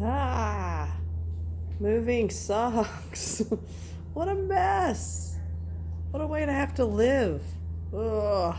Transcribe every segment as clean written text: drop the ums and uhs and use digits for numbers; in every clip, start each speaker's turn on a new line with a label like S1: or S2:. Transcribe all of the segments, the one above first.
S1: Ah, moving sucks. What a mess. What a way to have to live. Ugh.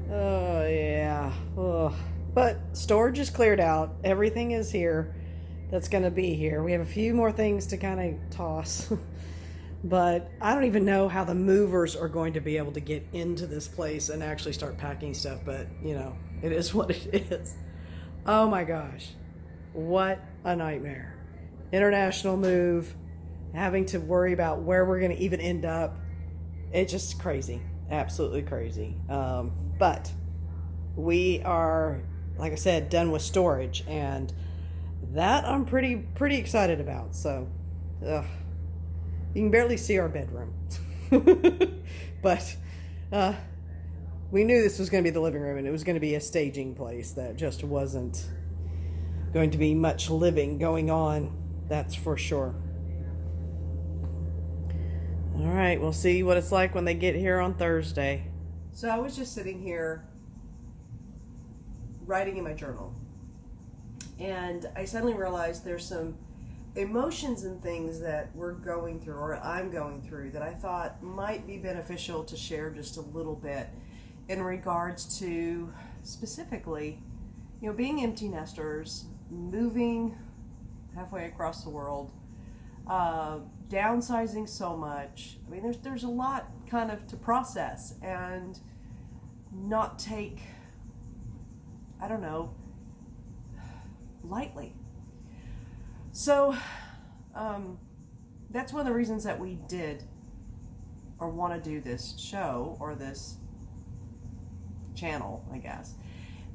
S1: Oh, yeah. Ugh. But storage is cleared out. Everything is here that's going to be here. We have a few more things to kind of toss. But I don't even know how the movers are going to be able to get into this place and actually start packing stuff. But, it is what it is. Oh my gosh. What a nightmare. International move, having to worry about where we're going to even end up. It's just crazy. Absolutely crazy. But we are, like I said, done with storage, and that I'm pretty excited about. So, you can barely see our bedroom, but we knew this was going to be the living room, and it was going to be a staging place that just wasn't going to be much living going on. That's for sure. All right, we'll see what it's like when they get here on Thursday. So I was just sitting here writing in my journal, and I suddenly realized there's some emotions and things that we're going through, or I'm going through, that I thought might be beneficial to share just a little bit in regards to specifically, being empty nesters, moving halfway across the world, downsizing so much. I mean, there's a lot kind of to process and not take, I don't know, lightly. So that's one of the reasons that we did or want to do this show, or this channel, I guess,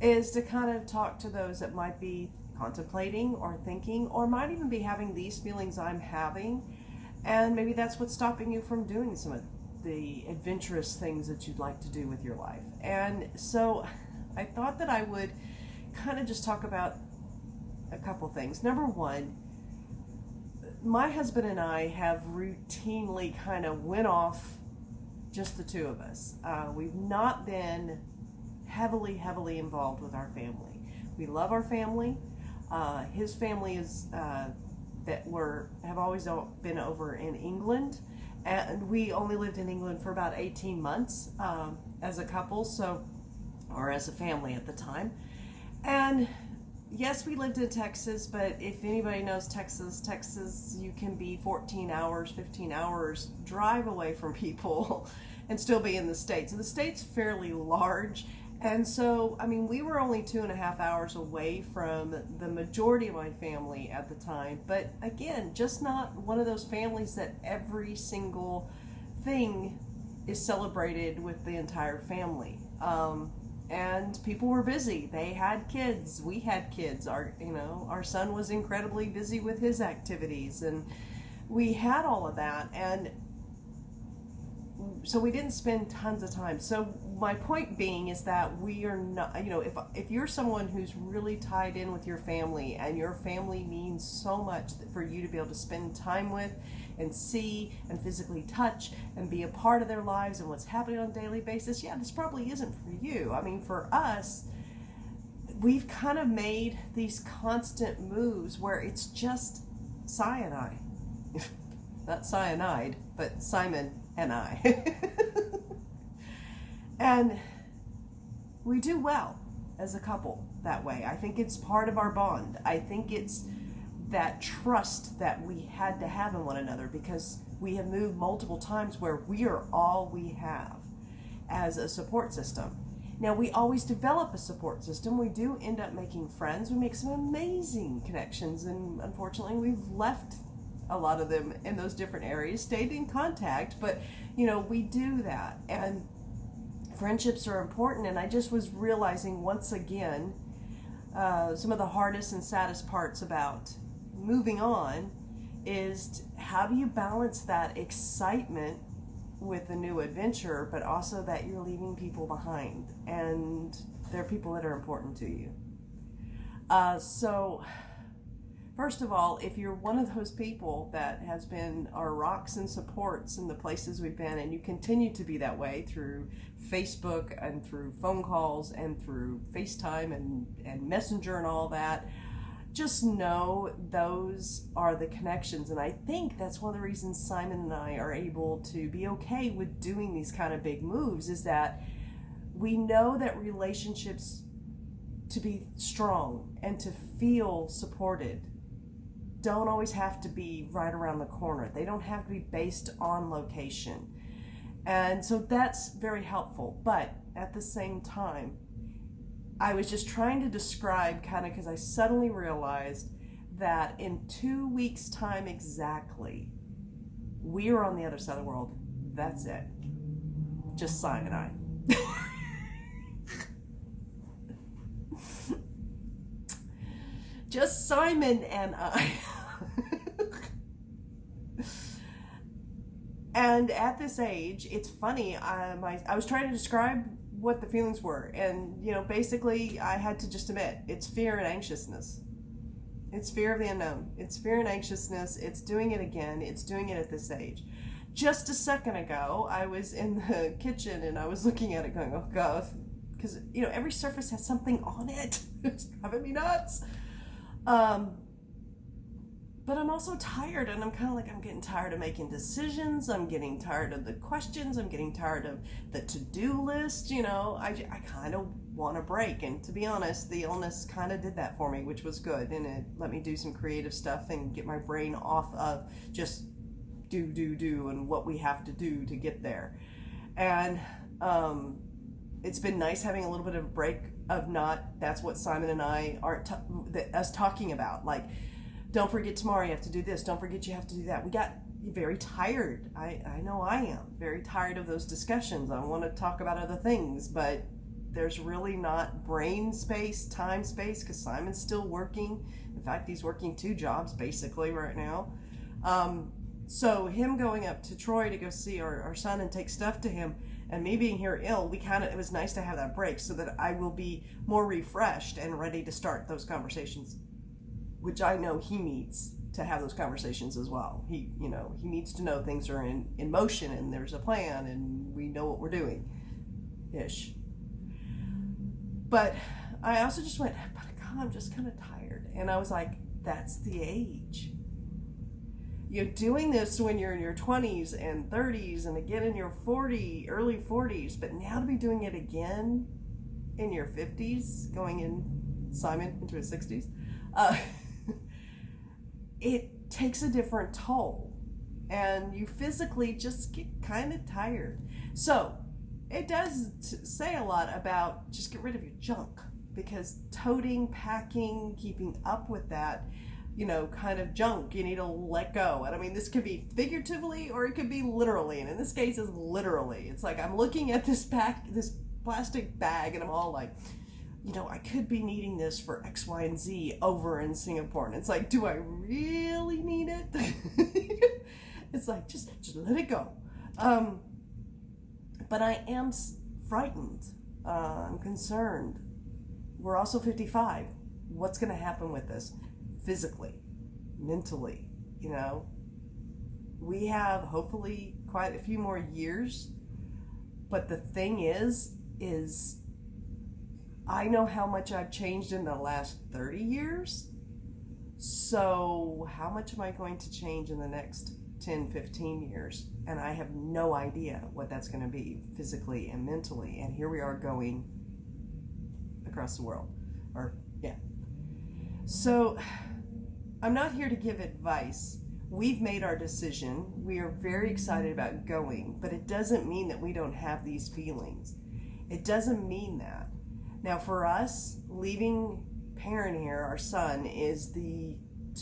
S1: is to kind of talk to those that might be contemplating or thinking, or might even be having these feelings I'm having, and maybe that's what's stopping you from doing some of the adventurous things that you'd like to do with your life. And so I thought that I would kind of just talk about a couple things. Number one, my husband and I have routinely kind of went off, just the two of us. We've not been heavily involved with our family. We love our family. His family is have always been over in England, and we only lived in England for about 18 months as a couple, or as a family at the time. And yes, we lived in Texas, but if anybody knows Texas, you can be 14 hours, 15 hours drive away from people and still be in the States. And the State's fairly large. And so, I mean, we were only 2.5 hours away from the majority of my family at the time. But again, just not one of those families that every single thing is celebrated with the entire family. And people were busy. They had kids. We had kids. Our son was incredibly busy with his activities, and we had all of that. And so we didn't spend tons of time. So my point being is that we are not, if you're someone who's really tied in with your family, and your family means so much for you to be able to spend time with and see and physically touch and be a part of their lives and what's happening on a daily basis, yeah, this probably isn't for you. I mean, for us, we've kind of made these constant moves where it's just cyanide. Not cyanide, but Simon and I. And we do well as a couple that way. I think it's part of our bond. I think it's that trust that we had to have in one another, because we have moved multiple times where we are all we have as a support system. Now, we always develop a support system. We do end up making friends. We make some amazing connections, and unfortunately we've left a lot of them in those different areas, stayed in contact, but we do that. And friendships are important. And I just was realizing once again, some of the hardest and saddest parts about moving on is how do you balance that excitement with the new adventure, but also that you're leaving people behind and they're people that are important to you. So first of all, if you're one of those people that has been our rocks and supports in the places we've been, and you continue to be that way through Facebook and through phone calls and through FaceTime and Messenger and all that, just know those are the connections. And I think that's one of the reasons Simon and I are able to be okay with doing these kind of big moves, is that we know that relationships, to be strong and to feel supported, don't always have to be right around the corner. They don't have to be based on location. And so that's very helpful. But at the same time, I was just trying to describe kind of, because I suddenly realized that in 2 weeks' time exactly, we are on the other side of the world. That's it. Just Simon and I. Just Simon and I. And at this age, it's funny, I was trying to describe what the feelings were. And, basically I had to just admit, it's fear and anxiousness. It's fear of the unknown. It's fear and anxiousness. It's doing it again. It's doing it at this age. Just a second ago, I was in the kitchen and I was looking at it going, oh God, because, every surface has something on it. It's driving me nuts. But I'm also tired, and I'm kind of like, I'm getting tired of making decisions. I'm getting tired of the questions. I'm getting tired of the to-do list. I kind of want a break. And to be honest, the illness kind of did that for me, which was good. And it let me do some creative stuff and get my brain off of just do and what we have to do to get there. And it's been nice having a little bit of a break of not, that's what Simon and I are us talking about. Like, don't forget tomorrow you have to do this. Don't forget you have to do that. We got very tired. I know I am very tired of those discussions. I want to talk about other things, but there's really not brain space, time space, because Simon's still working. In fact, he's working 2 jobs basically right now. So him going up to Troy to go see our son and take stuff to him, and me being here ill, it was nice to have that break so that I will be more refreshed and ready to start those conversations, which I know he needs to have those conversations as well. He needs to know things are in motion and there's a plan and we know what we're doing, ish. But I also just went, but God, I'm just kind of tired. And I was like, that's the age. You're doing this when you're in your 20s and 30s and again in your early 40s, but now to be doing it again in your 50s, going in, Simon, into his 60s, it takes a different toll, and you physically just get kind of tired. So it does say a lot about just get rid of your junk, because toting, packing, keeping up with that, kind of junk, you need to let go. And I mean, this could be figuratively or it could be literally, and in this case it's literally. It's like I'm looking at this plastic bag and I'm all like, I could be needing this for X, Y, and Z over in Singapore. And it's like, do I really need it? It's like, just let it go. But I am frightened. I'm concerned. We're also 55. What's going to happen with this? Physically, mentally, We have, hopefully, quite a few more years. But the thing is I know how much I've changed in the last 30 years. So how much am I going to change in the next 10, 15 years? And I have no idea what that's going to be physically and mentally. And here we are going across the world. So I'm not here to give advice. We've made our decision. We are very excited about going, but it doesn't mean that we don't have these feelings. It doesn't mean that. Now, for us, leaving Perrin here, our son, is the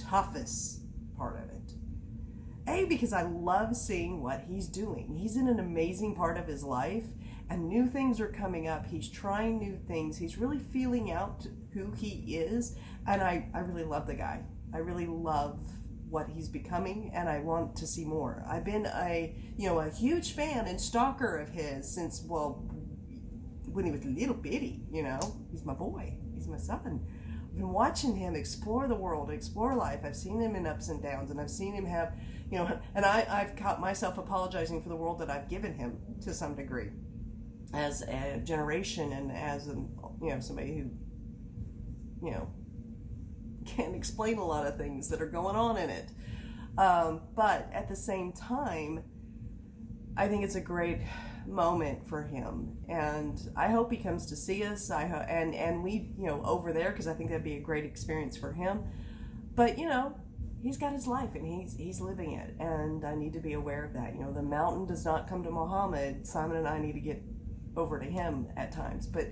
S1: toughest part of it. Because I love seeing what he's doing. He's in an amazing part of his life, and new things are coming up. He's trying new things. He's really feeling out who he is. And I really love the guy. I really love what he's becoming, and I want to see more. I've been a huge fan and stalker of his since, well, when he was little bitty, He's my boy. He's my son. I've been watching him explore the world, explore life. I've seen him in ups and downs, and I've seen him have, and I've caught myself apologizing for the world that I've given him to some degree as a generation and as somebody who, can't explain a lot of things that are going on in it. But at the same time, I think it's a great moment for him, and I hope he comes to see us. And we, over there, because I think that'd be a great experience for him. But he's got his life and he's living it, and I need to be aware of that. The mountain does not come to Muhammad. Simon and I need to get over to him at times, but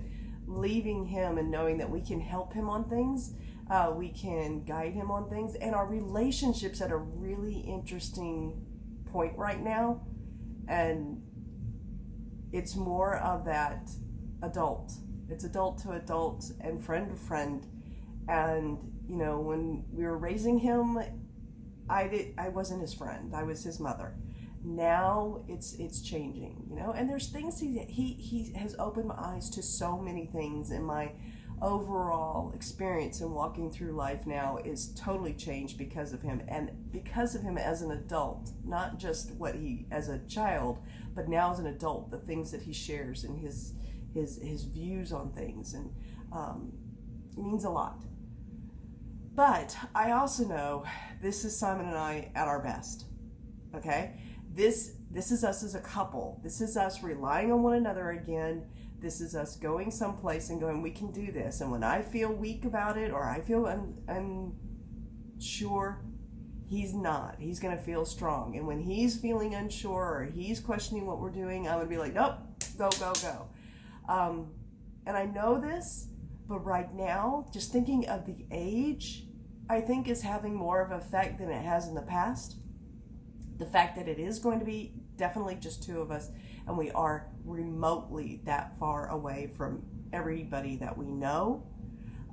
S1: leaving him and knowing that we can help him on things, we can guide him on things, and our relationship's at a really interesting point right now, and it's more of that adult. It's adult to adult and friend to friend. And when we were raising him, I wasn't his friend. I was his mother. Now it's changing, and there's things he has opened my eyes to. So many things in my overall experience in walking through life now is totally changed because of him, and because of him as an adult, not just what he as a child, but now as an adult, the things that he shares and his views on things, and means a lot. But I also know this is Simon and I at our best. Okay, this is us as a couple. This is us relying on one another again. This is us going someplace and going, we can do this. And when I feel weak about it, or I feel unsure, he's not. He's going to feel strong. And when he's feeling unsure or he's questioning what we're doing, I'm going to be like, nope, go, go, go. And I know this, but right now, just thinking of the age, I think is having more of an effect than it has in the past. The fact that it is going to be definitely just two of us, and we are remotely that far away from everybody that we know.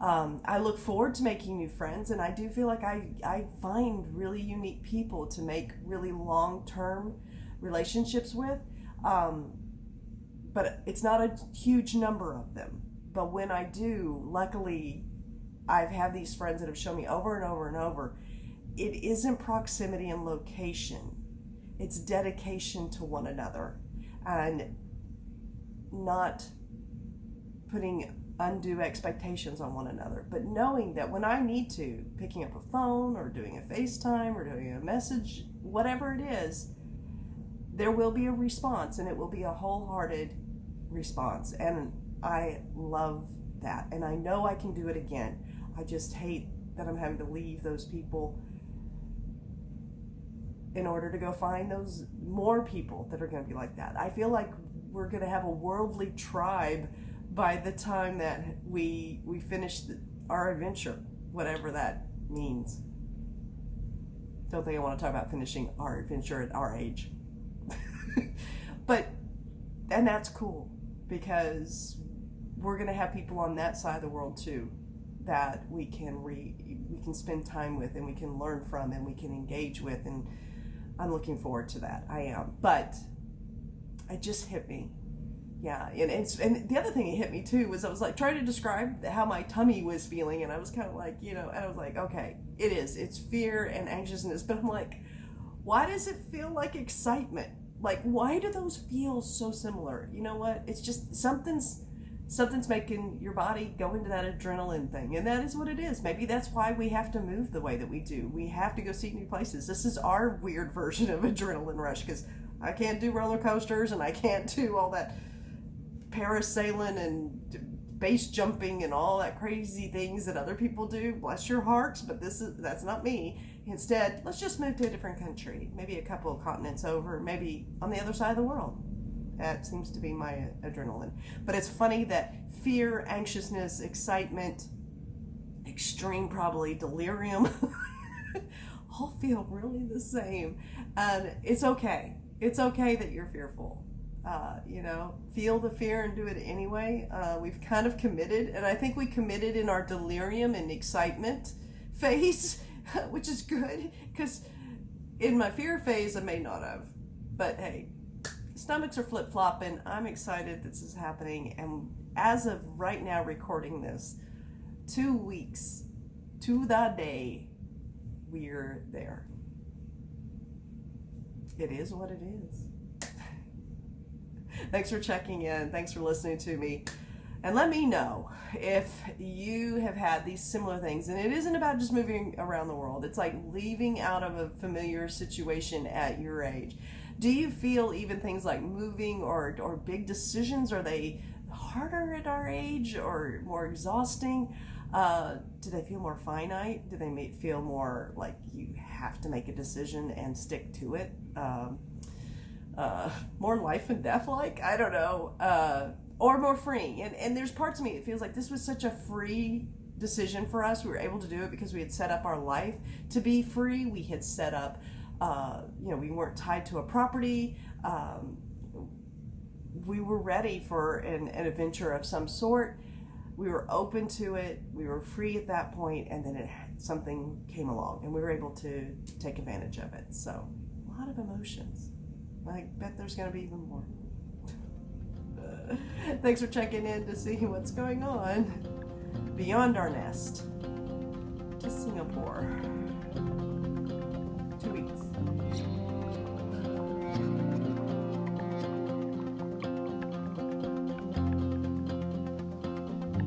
S1: I look forward to making new friends, and I do feel like I find really unique people to make really long-term relationships with. But it's not a huge number of them. But when I do, luckily, I've had these friends that have shown me over and over and over, it isn't proximity and location. It's dedication to one another, and not putting undue expectations on one another, but knowing that when I need to, picking up a phone or doing a FaceTime or doing a message, whatever it is, there will be a response, and it will be a wholehearted response. And I love that, and I know I can do it again. I just hate that I'm having to leave those people in order to go find those more people that are going to be like that. I feel like we're going to have a worldly tribe by the time that we finish our adventure, whatever that means. Don't think I want to talk about finishing our adventure at our age. And that's cool, because we're going to have people on that side of the world too that we can spend time with, and we can learn from, and we can engage with, and I'm looking forward to that. I am. But it just hit me. Yeah. And the other thing that hit me too was I was like trying to describe how my tummy was feeling, and I was kind of like, and I was like, okay, it's fear and anxiousness, but I'm like, why does it feel like excitement? Like, why do those feel so similar? You know what? It's just something's making your body go into that adrenaline thing, and that is what it is. Maybe that's why we have to move the way that we do. We have to go see new places. This is our weird version of adrenaline rush, because I can't do roller coasters, and I can't do all that parasailing and base jumping and all that crazy things that other people do. Bless your hearts, but that's not me. Instead, let's just move to a different country, maybe a couple of continents over, maybe on the other side of the world. That seems to be my adrenaline. But it's funny that fear, anxiousness, excitement, extreme probably delirium all feel really the same. And it's okay. It's okay that you're fearful. feel the fear and do it anyway. We've kind of committed, and I think we committed in our delirium and excitement phase, which is good, because in my fear phase I may not have. But hey, stomachs are flip-flopping. I'm excited this is happening, and as of right now recording this, 2 weeks to the day, we're there. It is what it is. Thanks for checking in. Thanks for listening to me. And let me know if you have had these similar things. And it isn't about just moving around the world. It's like leaving out of a familiar situation at your age. Do you feel even things like moving or big decisions, are they harder at our age or more exhausting? Do they feel more finite? Do they feel more like you have to make a decision and stick to it? More life and death like? I don't know. Or more free. And there's parts of me, it feels like this was such a free decision for us. We were able to do it because we had set up our life to be free. We had set up, we weren't tied to a property. We were ready for an adventure of some sort. We were open to it. We were free at that point, and then something came along, and we were able to take advantage of it. So, a lot of emotions. I bet there's going to be even more. Thanks for checking in to see what's going on beyond our nest to Singapore.